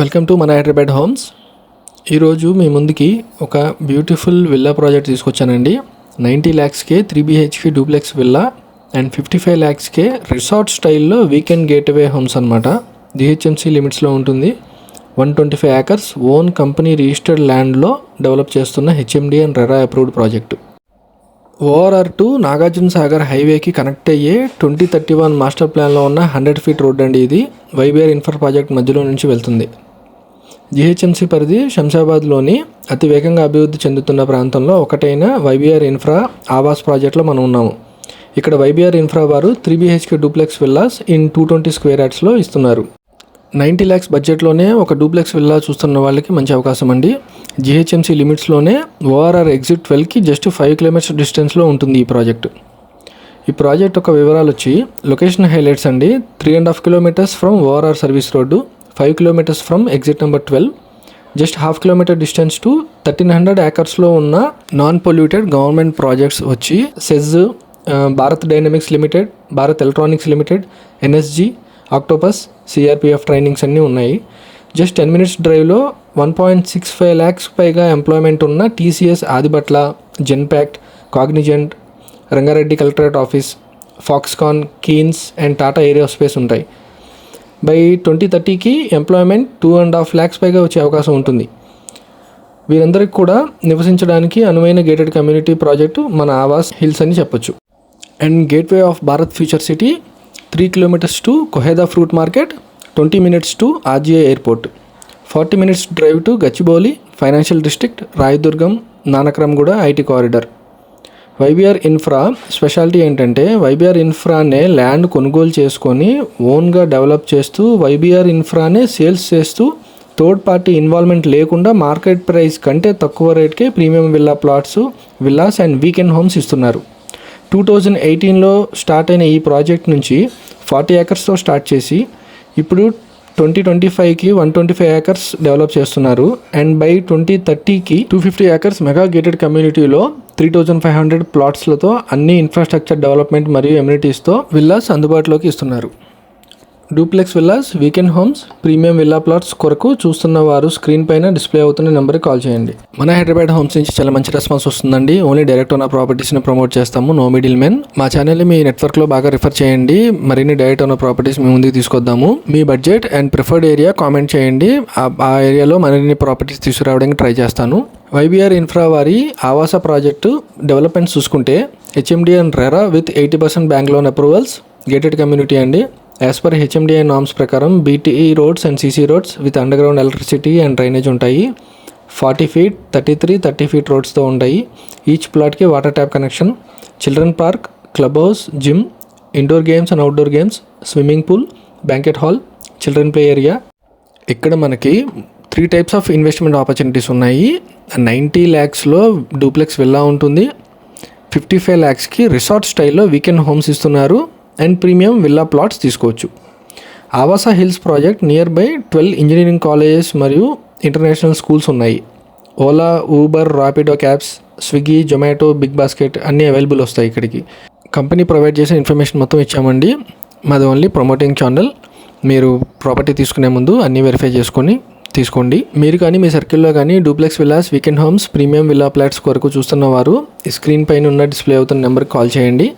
Welcome to మన Hyderabad homes. ఈరోజు మీ ముందుకి ఒక బ్యూటిఫుల్ విల్లా ప్రాజెక్ట్ తీసుకొచ్చానండి. 90 lakhsకే 3 BHK డూప్లెక్స్ విల్లా అండ్ 55 lakhsకే రిసార్ట్ స్టైల్లో వీకెండ్ గేట్వే హోమ్స్ అనమాట. GHMC లిమిట్స్లో ఉంటుంది. 125 acres ఓన్ కంపెనీ రిజిస్టర్డ్ ల్యాండ్లో డెవలప్ చేస్తున్న HMD and RERA approved project. ORR to Nagarjuna Sagar హైవేకి కనెక్ట్ అయ్యే 2031 మాస్టర్ ప్లాన్లో ఉన్న 100 feet రోడ్ అండి. ఇది YBR ఇన్ఫ్రా ప్రాజెక్ట్ మధ్యలో నుంచి వెళ్తుంది. GHMC పరిధి శంషాబాద్లోని అతి వేగంగా అభివృద్ధి చెందుతున్న ప్రాంతంలో ఒకటైన YBR ఇన్ఫ్రా ఆవాస్ ప్రాజెక్ట్లో మనం ఉన్నాము. ఇక్కడ YBR ఇన్ఫ్రా వారు 3 BHK duplex villas in 220 square yardsలో ఇస్తున్నారు. 90 lakhs బడ్జెట్లోనే ఒక డూప్లెక్స్ విల్లా చూస్తున్న వాళ్ళకి మంచి అవకాశం అండి. GHMC లిమిట్స్లోనే ORR ఎగ్జిట్ 12కి జస్ట్ 5 kilometers డిస్టెన్స్లో ఉంటుంది ఈ ప్రాజెక్టు. ఈ ప్రాజెక్ట్ యొక్క వివరాలు వచ్చి లొకేషన్ హైలైట్స్ అండి. 3.5 kilometers from ORR service road, 5 kilometers from exit number 12, just 1/2 kilometer distance to 1300 acresలో ఉన్న నాన్ పొల్యూటెడ్ గవర్నమెంట్ ప్రాజెక్ట్స్ వచ్చి SEZ, Bharat dynamics limited, Bharat electronics limited, NSG, octopus, CRPF trainings అన్నీ ఉన్నాయి. జస్ట్ 10 minutes డ్రైవ్లో 1.65 lakhs పైగా employment ఉన్న TCS Adibatla, Genpact, Cognizant, Rangareddy collectorate office, Foxconn, Keynes and Tata aerospace ఉంటాయి. By 2030కి employment 2.5 lakhs పైగా వచ్చే అవకాశం ఉంటుంది. వీరందరికీ కూడా నివసించడానికి అనువైన గేటెడ్ కమ్యూనిటీ ప్రాజెక్టు మన ఆవాస్ హిల్స్ అని చెప్పొచ్చు. And gateway of Bharat future city, 3 kilometers to Koheda fruit market, 20 minutes to RGA airport, 40 minutes drive to Gachibowli financial district, Rayadurgam, Nanakramguda IT corridor. YBR infra speciality ఏంటంటే YBR ఇన్ఫ్రానే ల్యాండ్ కొనుగోలు చేసుకొని ఓన్గా డెవలప్ చేస్తూ YBR ఇన్ఫ్రానే సేల్స్ చేస్తూ థర్డ్ పార్టీ ఇన్వాల్వ్మెంట్ లేకుండా market price కంటే తక్కువ రేట్కే premium villa plots, villas and weekend homes ఇస్తున్నారు. 2018లో స్టార్ట్ అయిన ఈ ప్రాజెక్ట్ నుంచి 40 acresతో స్టార్ట్ చేసి ఇప్పుడు 2025కి 125 acres డెవలప్ చేస్తున్నారు. అండ్ బై 2030కి 250 acres మెగా గేటెడ్ కమ్యూనిటీలో 3500 ప్లాట్స్లతో అన్ని ఇన్ఫ్రాస్ట్రక్చర్ డెవలప్మెంట్ మరియు ఎమ్యూనిటీస్తో విల్లాస్ అందుబాటులోకి ఇస్తున్నారు. Duplex villas, weekend homes, premium villa plots కొరకు చూస్తున్న వారు స్క్రీన్ పైన డిస్ప్లే అవుతున్న నెంబర్కి కాల్ చేయండి. మన హైదరాబాద్ హోమ్స్ నుంచి చాలా మంచి రెస్పాన్స్ వస్తుందండి. ఓన్లీ డైరెక్ట్ ఓనర్ ప్రాపర్టీస్ని ప్రమోట్ చేస్తాము, నో మిడిల్ మెన్. మా ఛానల్ని మీ నెట్వర్క్లో బాగా రిఫర్ చేయండి. మరిన్ని డైరెక్ట్ ఓనర్ ప్రాపర్టీస్ మీ ముందుకు తీసుకొద్దాము. మీ budget and preferred area comment చేయండి. ఆ ఏరియాలో మరిన్ని ప్రాపర్టీస్ తీసుకురావడానికి ట్రై చేస్తాను. YBR ఇన్ఫ్రా వారి ఆవాస ప్రాజెక్టు డెవలప్మెంట్ చూసుకుంటే HMD and RERA with 80% bank loan approvals, gated community అండి. యాజ్ పర్ HMDI నామ్స్ ప్రకారం BTE roads and CC roads with underground electricity and drainage ఉంటాయి. 40 feet, 33, 30 feet రోడ్స్తో ఉంటాయి. Each ప్లాట్కి water tap connection, children park, club house, gym, indoor games and outdoor games, swimming pool, banquet hall, children play area. ఇక్కడ మనకి 3 types of investment opportunities ఉన్నాయి. 90 lakhsలో duplex villa ఉంటుంది. 55 lakhsకి resort స్టైల్లో వీకెండ్ హోమ్స్ ఇస్తున్నారు అండ్ ప్రీమియం విల్లా ప్లాట్స్ తీసుకోవచ్చు. Aavasa hills project near by 12 engineering colleges మరియు international schools ఉన్నాయి. Ola, Uber, Rapido cabs, Swiggy, Zomato, Big Basket అన్నీ అవైలబుల్ వస్తాయి ఇక్కడికి. కంపెనీ ప్రొవైడ్ చేసే ఇన్ఫర్మేషన్ మొత్తం ఇచ్చామండి. మాది ఓన్లీ ప్రమోటింగ్ ఛానల్. మీరు ప్రాపర్టీ తీసుకునే ముందు అన్నీ వెరిఫై చేసుకొని తీసుకోండి. మీరు కానీ మీ సర్కిల్లో కానీ duplex villas, weekend homes, premium villa plots కొరకు చూస్తున్న వారు ఈ స్క్రీన్ పైన ఉన్న డిస్ప్లే అవుతున్న నెంబర్కి కాల్ చేయండి.